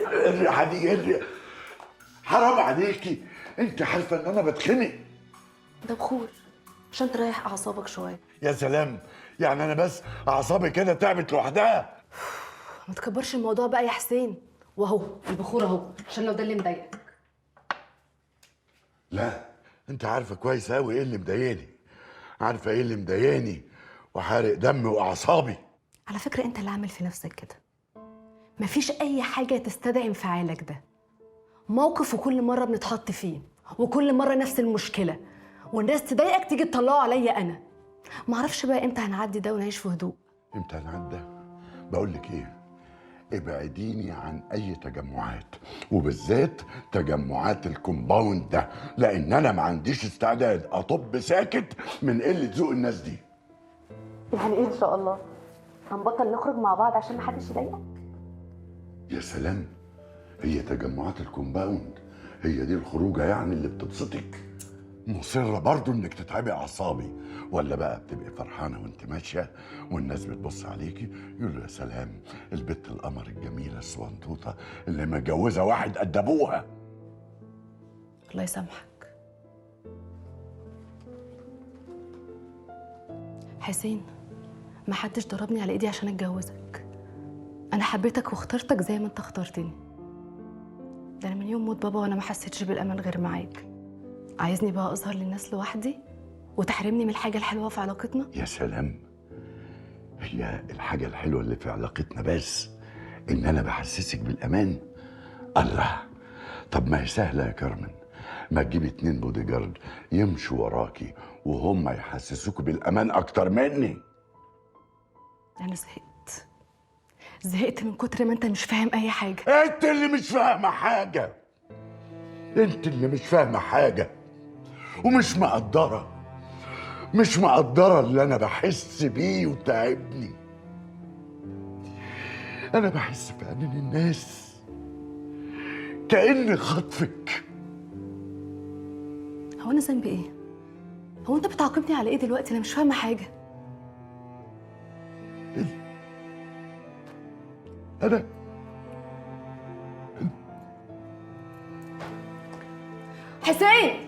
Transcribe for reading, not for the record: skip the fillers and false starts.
الريحه دي ايه الريحة؟ حرام عليكي، انت عارفه ان انا بتخنق. ده بخور عشان تريح اعصابك شويه. يا سلام، يعني انا بس اعصابي كده تعبت لوحدها؟ ما تكبرش الموضوع بقى يا حسين. واهو البخور اهو عشان لو ده اللي مضايقك. لا، انت عارفه كويس قوي ايه اللي مضايقني، عارفه ايه اللي مضايقني وحارق دمي واعصابي. على فكره انت اللي عامل في نفسك كده. مفيش اي حاجه تستدعي انفعالك ده. موقف وكل مره بنتحط فيه، وكل مره نفس المشكله، والناس تضايقك تيجي تطلعه عليا انا. معرفش بقى امتى هنعدي ده ونعيش في هدوء. امتى هنعدى؟ بقول لك ايه، ابعديني عن اي تجمعات، وبالذات تجمعات الكومباوند ده، لان انا ما عنديش استعداد اطب ساكت من قله ذوق الناس دي. يعني ايه ان شاء الله؟ هنبطل نخرج مع بعض عشان محدش يضايقك؟ يا سلام، هي تجمعات الكومباوند هي دي الخروجه يعني اللي بتبسطك؟ مصرة برضو انك تتعبي اعصابي، ولا بقى بتبقي فرحانة وانت ماشية والناس بتبص عليكي يقولوا يا سلام البت القمر الجميلة الصوانطوطة اللي متجوزة واحد قد ابوها؟ الله يسامحك. حسين، ما حدش ضربني على ايدي عشان اتجوزك. انا حبيتك واخترتك زي ما انت اخترتني. ده انا من يوم موت بابا وانا ما حسيتش بالامان غير معاك. عايزني بقى اظهر للناس لوحدي وتحرمني من الحاجه الحلوه في علاقتنا؟ يا سلام، هي الحاجة الحلوة اللي في علاقتنا بس ان انا بحسسك بالامان؟ الله، طب ما هي سهلة يا كارمن، ما تجيبي 2 بودي جارد يمشوا وراكي وهم يحسسوك بالامان اكتر مني. انا زهقت من كتر ما انت مش فاهم اي حاجه. انت اللي مش فاهمه حاجه، انت اللي مش فاهمه حاجه، ومش مقدره اللي انا بحس بيه وتعبني. انا بحس في امان الناس كاني خاطفك. هو انا ذنبي ايه؟ هو انت بتعاقبني على ايه دلوقتي؟ انا مش فاهمه حاجه. انا حسين،